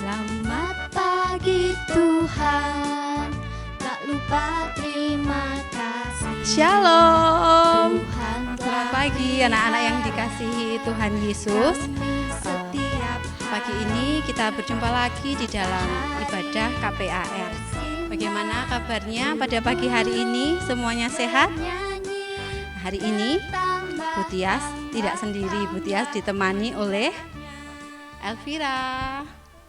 Selamat pagi Tuhan, tak lupa terima kasih. Shalom. Tuhan Selamat pagi anak-anak yang dikasihi Tuhan Yesus. Pagi ini kita berjumpa lagi di dalam ibadah KPAR. Bagaimana kabarnya pada pagi hari ini? Semuanya sehat? Hari ini Bu Tias tidak sendiri. Bu Tias ditemani oleh Elvira.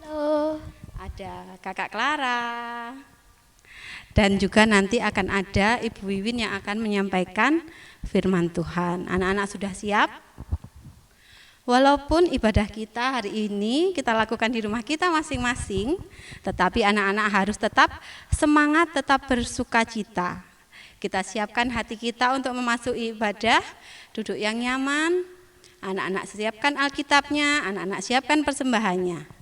Halo. Ada Kakak Clara. Dan juga nanti akan ada Ibu Wiwin yang akan menyampaikan firman Tuhan. Anak-anak sudah siap? Walaupun ibadah kita hari ini kita lakukan di rumah kita masing-masing, tetapi anak-anak harus tetap semangat, tetap bersukacita. Kita siapkan hati kita untuk memasuki ibadah, duduk yang nyaman, anak-anak siapkan Alkitabnya, anak-anak siapkan persembahannya.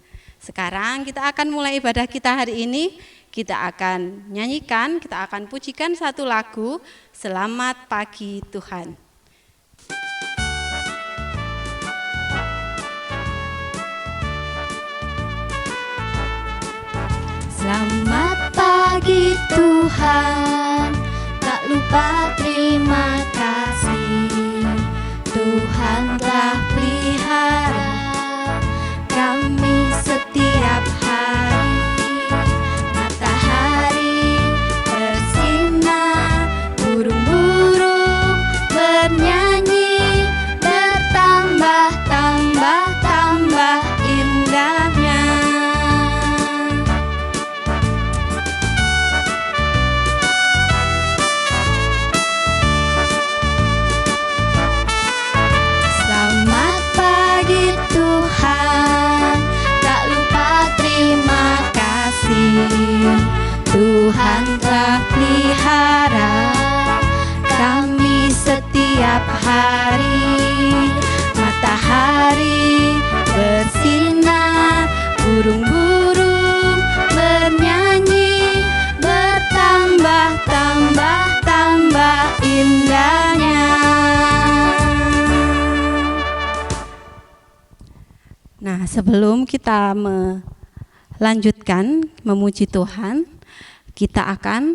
Sekarang kita akan mulai ibadah kita hari ini. Kita akan nyanyikan, kita akan pujikan satu lagu, Selamat Pagi Tuhan. Selamat pagi Tuhan, tak lupa terima kasih. Tuhan telah pelihara kami setiap hari. Matahari bersinar, burung-burung bernyanyi, bertambah-tambah indahnya. Selamat pagi Tuhan, tak lupa terima kasih. Tuhan telah pelihara kami setiap hari. Matahari bersinar, burung-burung bernyanyi, bertambah-tambah indahnya. Nah, sebelum kita melanjutkan memuji Tuhan, kita akan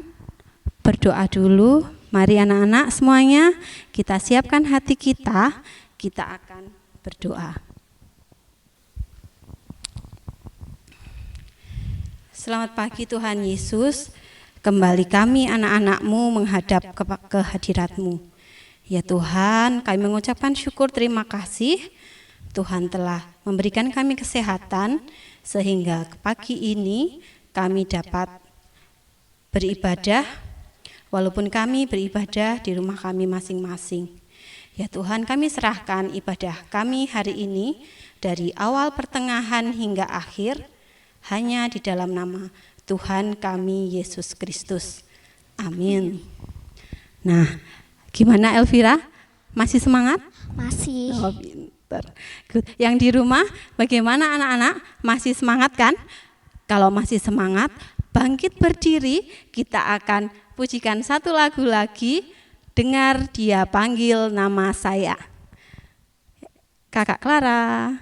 berdoa dulu. Mari anak-anak semuanya, kita siapkan hati kita akan berdoa. Selamat pagi Tuhan Yesus, kembali kami anak-anak-Mu menghadap ke hadirat-Mu. Ya Tuhan, kami mengucapkan syukur terima kasih. Tuhan telah memberikan kami kesehatan sehingga pagi ini kami dapat beribadah walaupun kami beribadah di rumah kami masing-masing. Ya Tuhan, kami serahkan ibadah kami hari ini dari awal pertengahan hingga akhir hanya di dalam nama Tuhan kami Yesus Kristus. Amin. Nah, gimana Elvira? Masih semangat? Masih. Oh, pintar. Good. Yang di rumah bagaimana anak-anak? Masih semangat kan? Kalau masih semangat, bangkit berdiri, kita akan pujikan satu lagu lagi, Dengar Dia Panggil Nama Saya. Kakak Clara.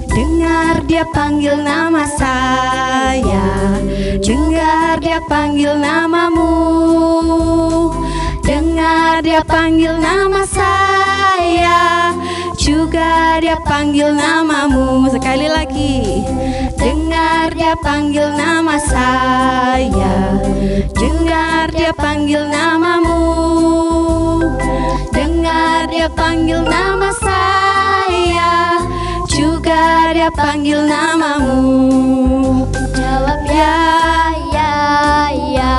Dengar Dia panggil nama saya, dengar Dia panggil namamu. Dengar Dia panggil nama saya, juga Dia panggil namamu. Sekali lagi. Dengar Dia panggil nama saya, dengar Dia panggil namamu. Dengar Dia panggil nama saya, juga Dia panggil namamu. Jawab ya, ya, ya.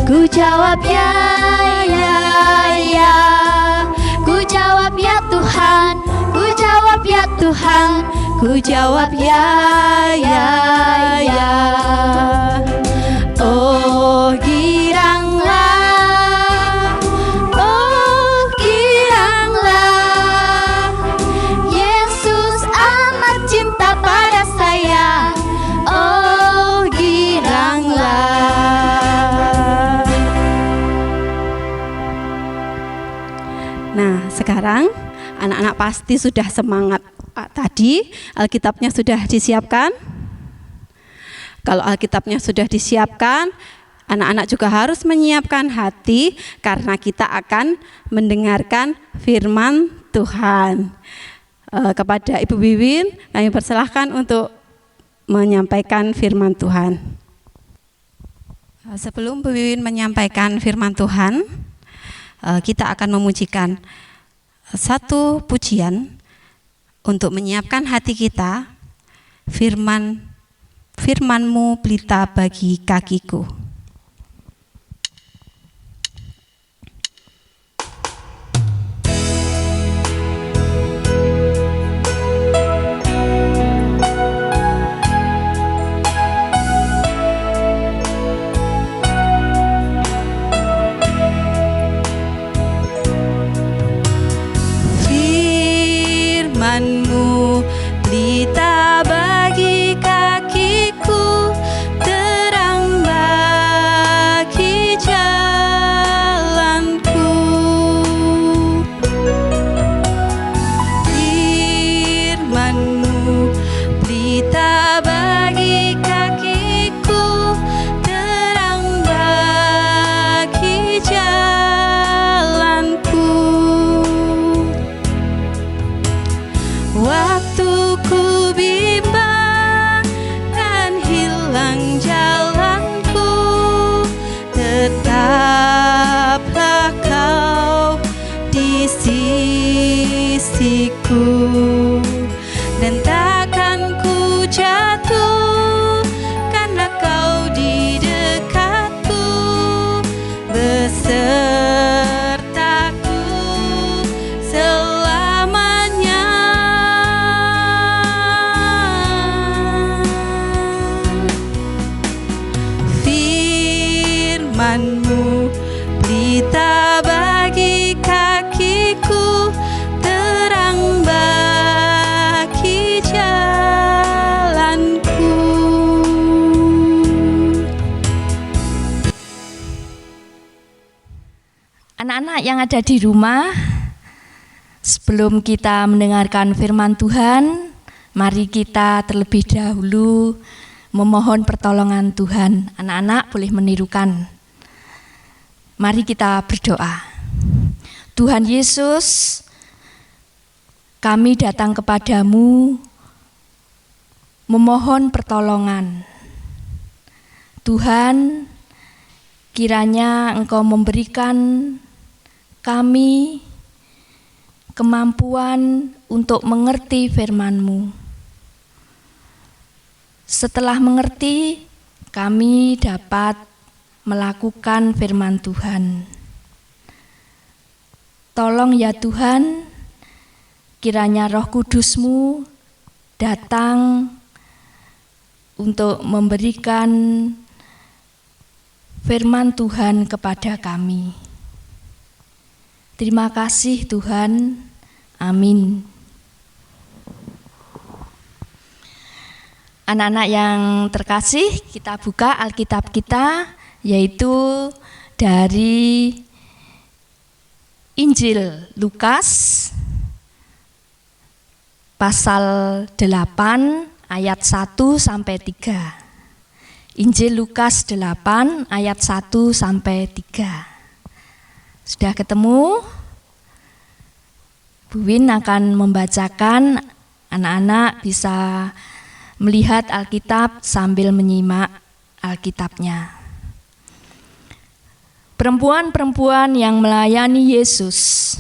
Ku jawab ya, ya, ya. Ku jawab ya Tuhan, ku jawab ya Tuhan, ku jawab ya, ya, ya. Oh giranglah, oh giranglah, Yesus amat cinta pada saya. Oh giranglah. sekarang anak-anak pasti sudah semangat. Tadi Alkitabnya sudah disiapkan. Kalau Alkitabnya sudah disiapkan, anak-anak juga harus menyiapkan hati karena kita akan mendengarkan firman Tuhan. Kepada Ibu Wiwin, kami persilahkan untuk menyampaikan firman Tuhan. Sebelum Bu Wiwin menyampaikan firman Tuhan, kita akan memujikan satu pujian untuk menyiapkan hati kita. Firman-Mu pelita bagi kakiku. Firman-Mu pelita bagi kakiku, terang bagi jalanku. Firman-Mu pelita bagi kakiku, terang bagi jalanku. Waktu ku bimbang dan hilang jalanku, tetaplah Kau di sisiku, dan takkan ku jatuh karena Kau di dekatku, besertaku selamanya. Firman-Mu pelita bagi kakiku, terang bagi jalanku. Anak-anak yang ada di rumah, sebelum kita mendengarkan firman Tuhan, mari kita terlebih dahulu memohon pertolongan Tuhan. Anak-anak boleh menirukan. Mari kita berdoa. Tuhan Yesus, kami datang kepadamu memohon pertolongan. Tuhan, kiranya Engkau memberikan kami kemampuan untuk mengerti firman-Mu. Setelah mengerti, kami dapat melakukan firman Tuhan. Tolong ya Tuhan, kiranya Roh Kudus-Mu datang untuk memberikan firman Tuhan kepada kami. Terima kasih Tuhan. Amin. Anak-anak yang terkasih, kita buka Alkitab kita, yaitu dari Injil Lukas pasal 8 ayat 1 sampai 3. Injil Lukas 8 ayat 1 sampai 3. Sudah ketemu? Bu Win akan membacakan, anak-anak bisa melihat Alkitab sambil menyimak Alkitabnya. Perempuan-perempuan yang melayani Yesus.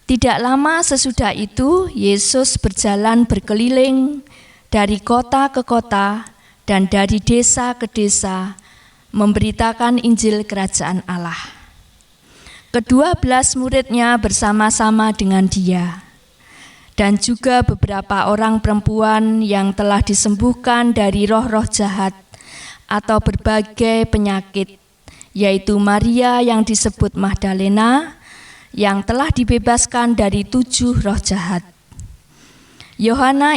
Tidak lama sesudah itu, Yesus berjalan berkeliling dari kota ke kota dan dari desa ke desa, memberitakan Injil Kerajaan Allah. Ke-12 muridnya bersama-sama dengan dia, dan juga beberapa orang perempuan yang telah disembuhkan dari roh-roh jahat atau berbagai penyakit, yaitu Maria yang disebut Magdalena, yang telah dibebaskan dari 7 roh jahat, Yohana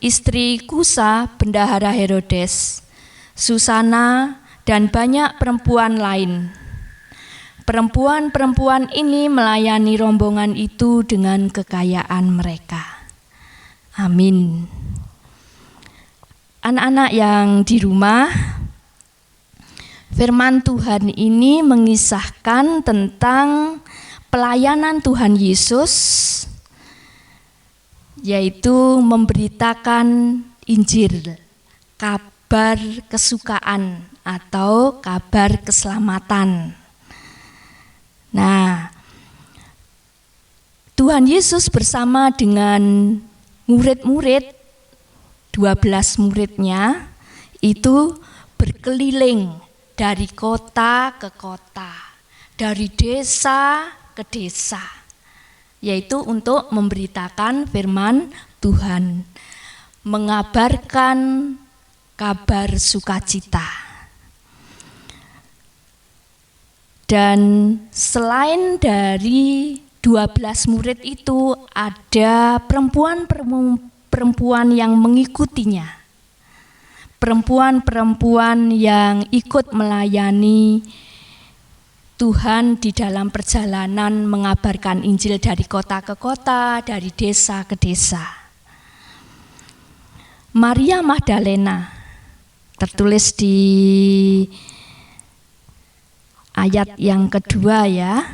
istri Kusa bendahara Herodes, Susana, dan banyak perempuan lain. perempuan-perempuan ini melayani rombongan itu dengan kekayaan mereka. Amin. Anak-anak yang di rumah, firman Tuhan ini mengisahkan tentang pelayanan Tuhan Yesus, yaitu memberitakan Injil, kabar kesukaan atau kabar keselamatan. Nah, Tuhan Yesus bersama dengan murid-murid, 12 muridnya, itu berkeliling dari kota ke kota, dari desa ke desa, yaitu untuk memberitakan firman Tuhan, mengabarkan kabar sukacita. Dan selain dari 12 murid itu, ada perempuan-perempuan yang mengikutinya. Perempuan-perempuan yang ikut melayani Tuhan di dalam perjalanan mengabarkan Injil dari kota ke kota, dari desa ke desa. Maria Magdalena tertulis di ayat yang kedua ya.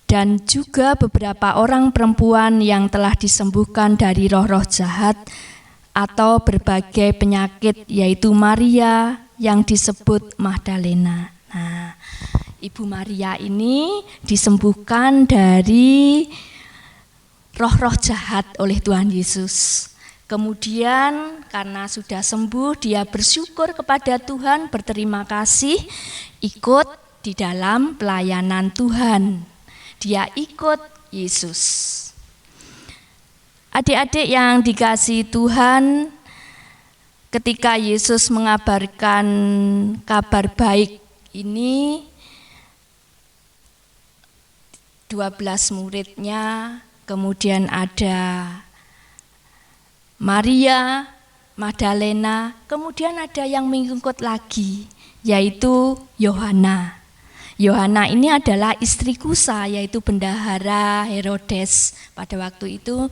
Dan juga beberapa orang perempuan yang telah disembuhkan dari roh-roh jahat atau berbagai penyakit, yaitu Maria yang disebut Magdalena. Nah, Ibu Maria ini disembuhkan dari roh-roh jahat oleh Tuhan Yesus. Kemudian karena sudah sembuh, dia bersyukur kepada Tuhan, berterima kasih, ikut di dalam pelayanan Tuhan. Dia ikut Yesus. Adik-adik yang dikasihi Tuhan, ketika Yesus mengabarkan kabar baik ini, 12 muridnya, kemudian ada Maria Magdalena, kemudian ada yang mengikut lagi, yaitu Yohana. Yohana ini adalah istri Kusa, yaitu bendahara Herodes. Pada waktu itu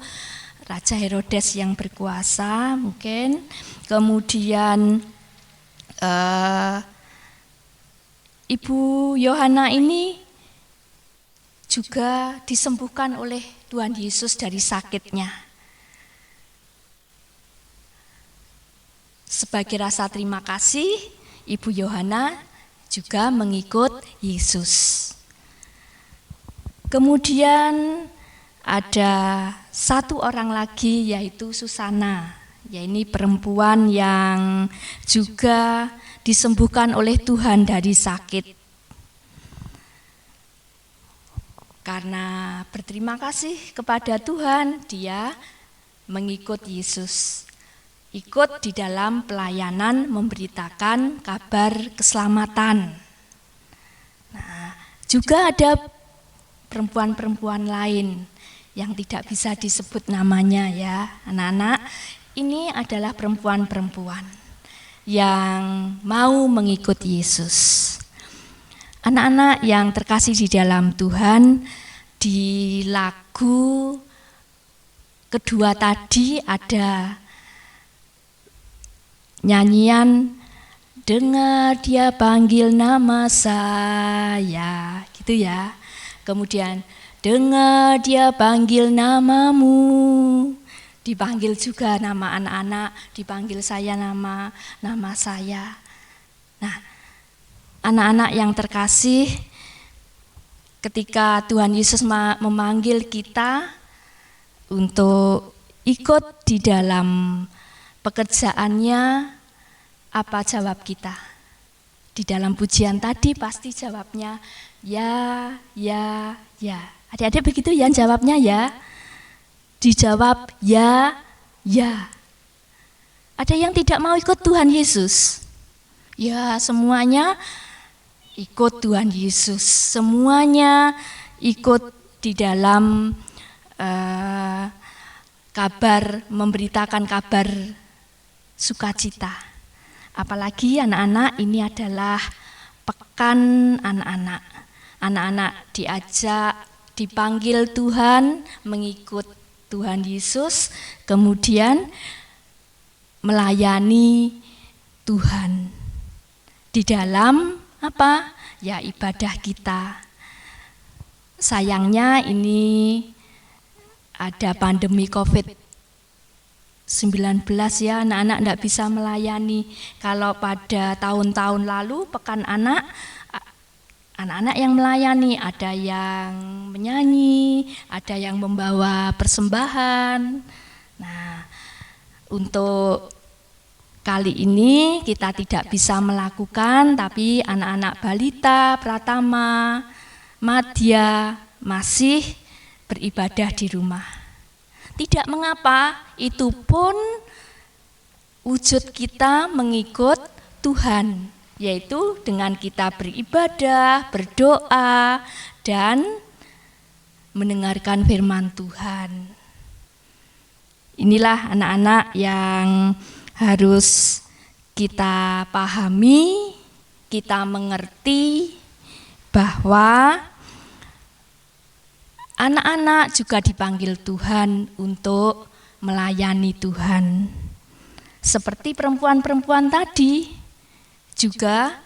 Raja Herodes yang berkuasa mungkin. Kemudian Ibu Yohana ini juga disembuhkan oleh Tuhan Yesus dari sakitnya. Sebagai rasa terima kasih, Ibu Yohana juga mengikut Yesus. Kemudian ada satu orang lagi, yaitu Susana, yaitu perempuan yang juga disembuhkan oleh Tuhan dari sakit. Karena berterima kasih kepada Tuhan, dia mengikut Yesus. Ikut di dalam pelayanan memberitakan kabar keselamatan. Nah, juga ada perempuan-perempuan lain yang tidak bisa disebut namanya ya, anak-anak. Ini adalah perempuan-perempuan yang mau mengikut Yesus. Anak-anak yang terkasih di dalam Tuhan, di lagu kedua tadi ada nyanyian dengar dia panggil nama saya, gitu ya. Kemudian dengar dia panggil namamu, dipanggil juga nama anak-anak, dipanggil saya nama saya. Nah, anak-anak yang terkasih, ketika Tuhan Yesus memanggil kita untuk ikut di dalam pekerjaannya, apa jawab kita? Di dalam pujian tadi pasti jawabnya ya, ya, ya. Adik-adik begitu ya jawabnya ya? Dijawab ya, ya. Ada yang tidak mau ikut Tuhan Yesus? Ya, semuanya ikut Tuhan Yesus. Semuanya ikut di dalam kabar, memberitakan kabar sukacita. Apalagi anak-anak, ini adalah pekan anak-anak. anak-anak diajak, dipanggil Tuhan mengikut Tuhan Yesus, kemudian melayani Tuhan di dalam apa? Ya, ibadah kita. Sayangnya ini ada pandemi COVID-19 ya, anak-anak tidak bisa melayani. Kalau pada tahun-tahun lalu pekan anak-anak yang melayani, ada yang menyanyi, ada yang membawa persembahan. Nah, untuk kali ini kita tidak bisa melakukan, tapi anak-anak balita, pratama, madya masih beribadah di rumah. Tidak mengapa, itu pun wujud kita mengikut Tuhan, yaitu dengan kita beribadah, berdoa, dan mendengarkan firman Tuhan. Inilah anak-anak yang harus kita pahami, kita mengerti bahwa anak-anak juga dipanggil Tuhan untuk melayani Tuhan. Seperti perempuan-perempuan tadi juga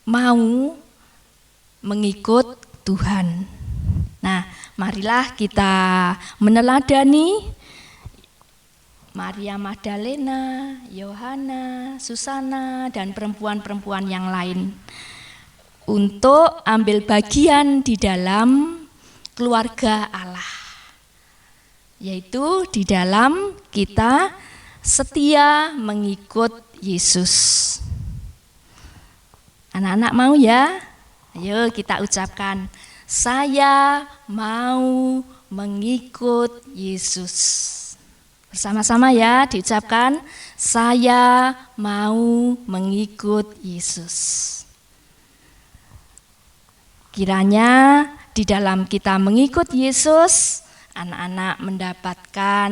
mau mengikut Tuhan. Nah, marilah kita meneladani Maria Magdalena, Yohana, Susana, dan perempuan-perempuan yang lain untuk ambil bagian di dalam keluarga Allah, yaitu di dalam kita setia mengikut Yesus. Anak-anak mau ya? Ayo kita ucapkan, saya mau mengikut Yesus. Bersama-sama ya diucapkan, saya mau mengikut Yesus. Kiranya di dalam kita mengikut Yesus, anak-anak mendapatkan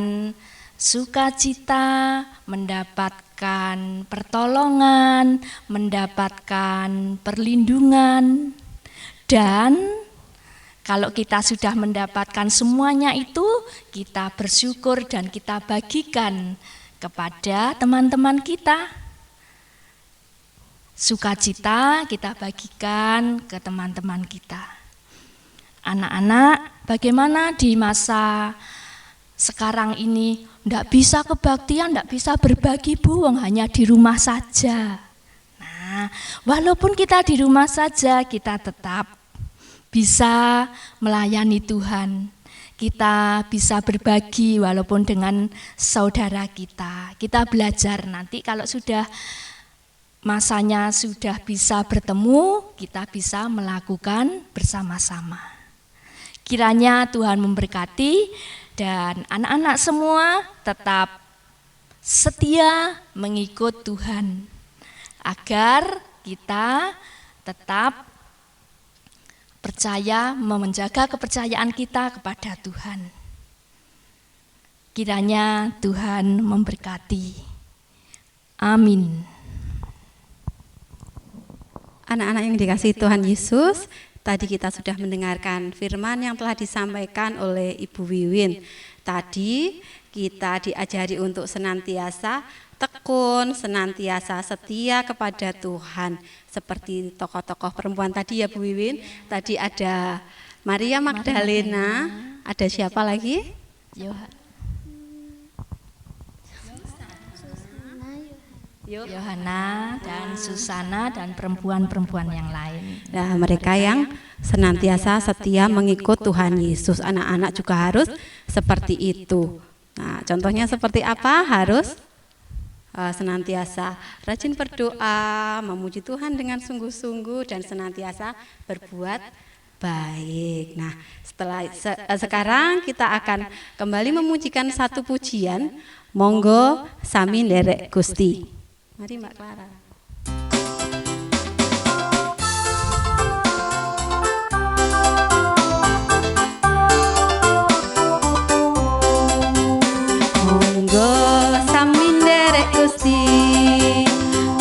sukacita, mendapatkan pertolongan, mendapatkan perlindungan. Dan kalau kita sudah mendapatkan semuanya itu, kita bersyukur dan kita bagikan kepada teman-teman kita. Sukacita kita bagikan ke teman-teman kita. Anak-anak, bagaimana di masa sekarang ini? Tidak bisa kebaktian, tidak bisa berbagi buang, hanya di rumah saja. Nah, walaupun kita di rumah saja, kita tetap bisa melayani Tuhan. Kita bisa berbagi walaupun dengan saudara kita. Kita belajar nanti kalau sudah masanya sudah bisa bertemu, kita bisa melakukan bersama-sama. Kiranya Tuhan memberkati dan anak-anak semua tetap setia mengikut Tuhan, agar kita tetap percaya, menjaga kepercayaan kita kepada Tuhan. Kiranya Tuhan memberkati. Amin. Anak-anak yang dikasihi Tuhan Yesus, tadi kita sudah mendengarkan firman yang telah disampaikan oleh Ibu Wiwin. Tadi kita diajari untuk senantiasa tekun, senantiasa setia kepada Tuhan. Seperti tokoh-tokoh perempuan tadi ya Bu Wiwin. Tadi ada Maria Magdalena, ada siapa lagi? Yohana dan Susana dan perempuan-perempuan yang lain. Nah, mereka yang senantiasa setia mengikut Tuhan Yesus. Anak-anak juga harus seperti itu. Nah, contohnya seperti apa? Harus senantiasa rajin berdoa, memuji Tuhan dengan sungguh-sungguh, dan senantiasa berbuat baik. Nah, sekarang kita akan kembali memujikan satu pujian. Monggo sami nderek Gusti. Mari Mbak Clara. Monggo sami nderek Gusti.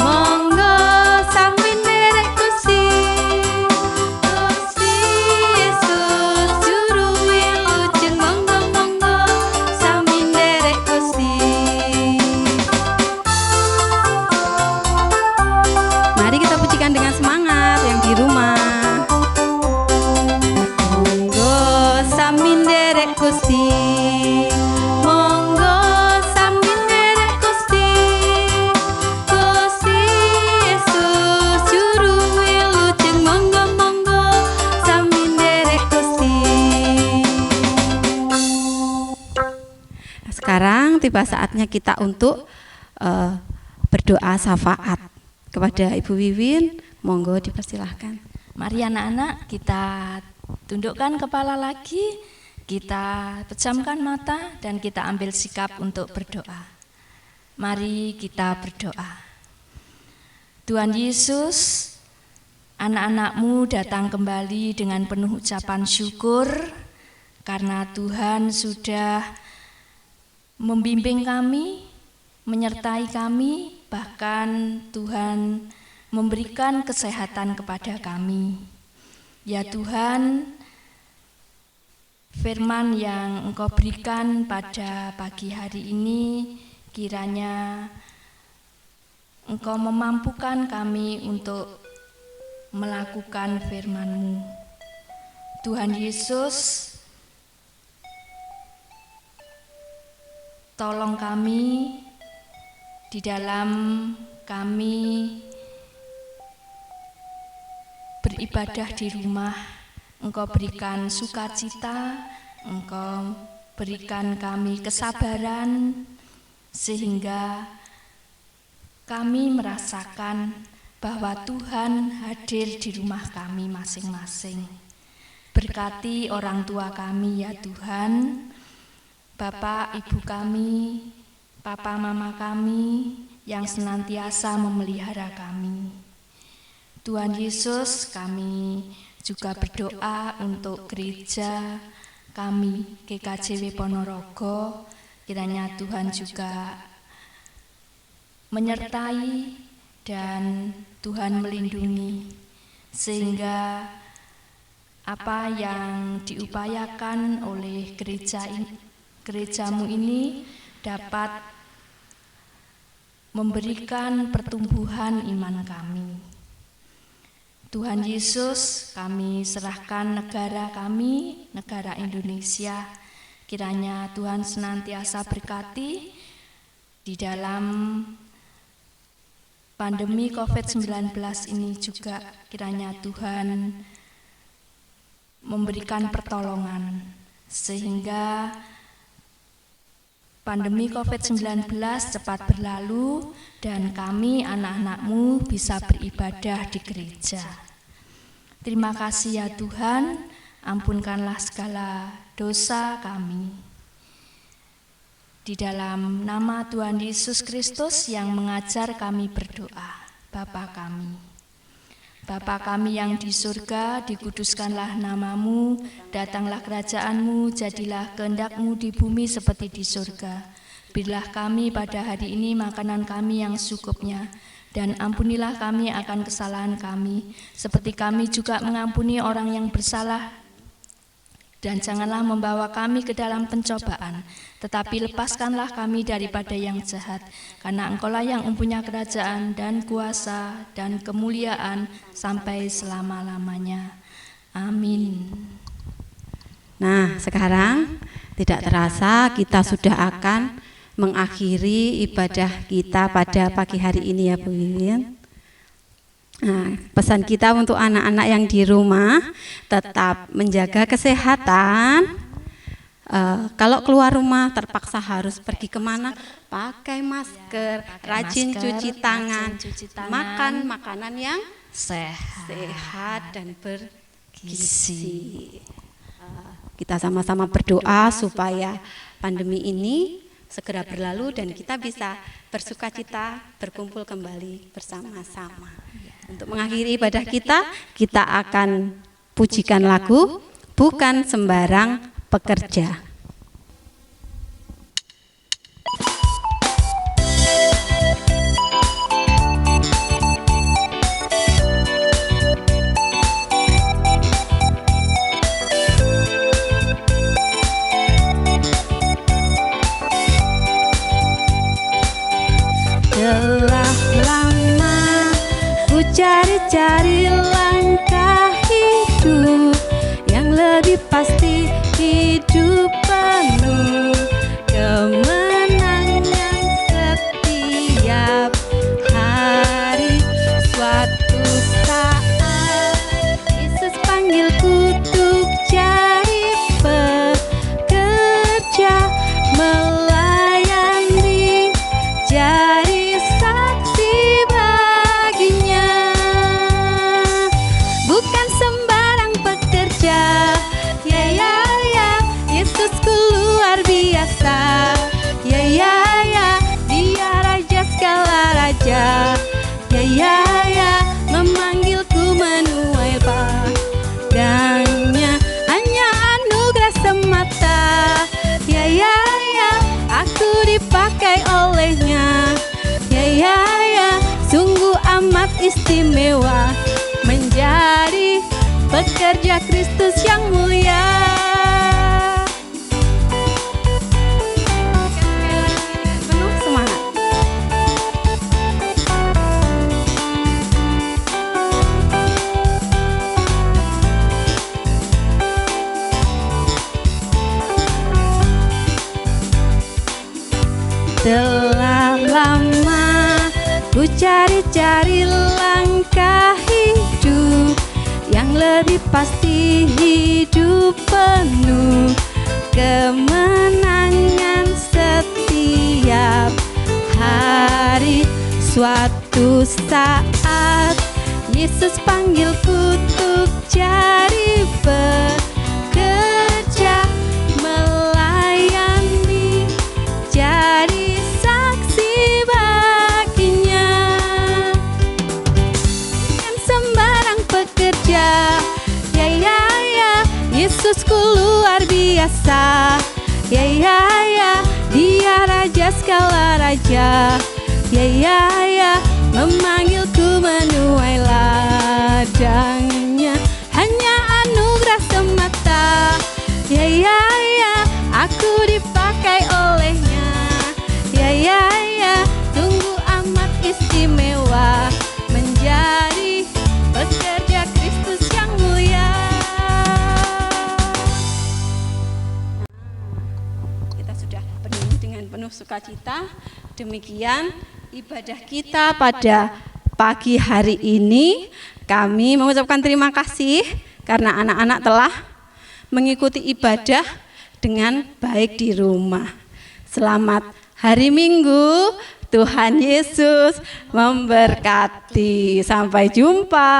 Monggo sami nderek Gusti. sami nderek Gusti. Monggo sami nderek Gusti. Gusti Yesus juru wilujeng, monggo monggo sami nderek Gusti. Nah, sekarang tiba saatnya kita untuk berdoa syafaat kepada Ibu Wiwin. Monggo dipersilahkan. Mari anak-anak, kita tundukkan kepala lagi, kita pejamkan mata dan kita ambil sikap untuk berdoa. Mari kita berdoa. Tuhan Yesus, anak-anak-Mu datang kembali dengan penuh ucapan syukur karena Tuhan sudah membimbing kami, menyertai kami, bahkan Tuhan memberikan kesehatan kepada kami. Ya Tuhan, firman yang Engkau berikan pada pagi hari ini, kiranya Engkau memampukan kami untuk melakukan firman-Mu. Tuhan Yesus, tolong kami di dalam kami beribadah di rumah. Engkau berikan sukacita, Engkau berikan kami kesabaran, sehingga kami merasakan bahwa Tuhan hadir di rumah kami masing-masing. Berkati orang tua kami ya Tuhan, Bapak Ibu kami, Papa Mama kami yang senantiasa memelihara kami. Tuhan Yesus, kami juga berdoa untuk gereja kami GKJW Ponorogo, kiranya Tuhan juga menyertai dan Tuhan melindungi, sehingga apa yang diupayakan oleh gerejamu ini dapat memberikan pertumbuhan iman kami. Tuhan Yesus, kami serahkan negara kami, negara Indonesia. Kiranya Tuhan senantiasa berkati di dalam pandemi COVID-19 ini juga. Kiranya Tuhan memberikan pertolongan sehingga pandemi COVID-19 cepat berlalu dan kami anak-anak-Mu bisa beribadah di gereja. Terima kasih ya Tuhan, ampunkanlah segala dosa kami. Di dalam nama Tuhan Yesus Kristus yang mengajar kami berdoa, Bapa kami. Bapa kami yang di surga, dikuduskanlah nama-Mu, datanglah kerajaan-Mu, jadilah kehendak-Mu di bumi seperti di surga. Berilah kami pada hari ini makanan kami yang secukupnya, dan ampunilah kami akan kesalahan kami, seperti kami juga mengampuni orang yang bersalah. Dan janganlah membawa kami ke dalam pencobaan, tetapi lepaskanlah kami daripada yang jahat, karena Engkau-lah yang mempunyai kerajaan dan kuasa dan kemuliaan sampai selama-lamanya. Amin. Nah, sekarang tidak terasa kita sudah akan mengakhiri ibadah kita pada pagi hari ini ya Bu Wiwin. Nah, pesan kita untuk anak-anak yang di rumah, tetap menjaga kesehatan. Kalau keluar rumah terpaksa harus pergi kemana, pakai masker, rajin cuci tangan, makan makanan yang sehat dan bergizi. Kita sama-sama berdoa supaya pandemi ini segera berlalu dan kita bisa bersukacita berkumpul kembali bersama-sama. Untuk mengakhiri ibadah kita akan pujikan lagu Bukan Sembarang Pekerja. Telah lama ku cari-cari langkah hidup yang lebih pasti. istimewa menjadi pekerja Kristus yang mulia. Penuh semangat. Telah lama ku cari-cari langkah hidup yang lebih pasti, hidup penuh kemenangan setiap hari. Suatu saat Yesus panggilku untuk jadi bekerja, melayani, jadi saksi baginya. Jangan sembarang pekerja, ya ya ya, Yesusku luar biasa. Ya ya ya, Dia raja segala raja. Ya ya ya, memanggilku menuai ladangnya, hanya anugerah semata. Ya ya ya, aku dipakai olehnya. Ya ya ya, sungguh amat istimewa menjadi pekerja Kristus yang mulia. Kita sudah penuh dengan penuh sukacita. Demikian ibadah kita pada pagi hari ini. Kami mengucapkan terima kasih karena anak-anak telah mengikuti ibadah dengan baik di rumah. Selamat hari Minggu, Tuhan Yesus memberkati. Sampai jumpa.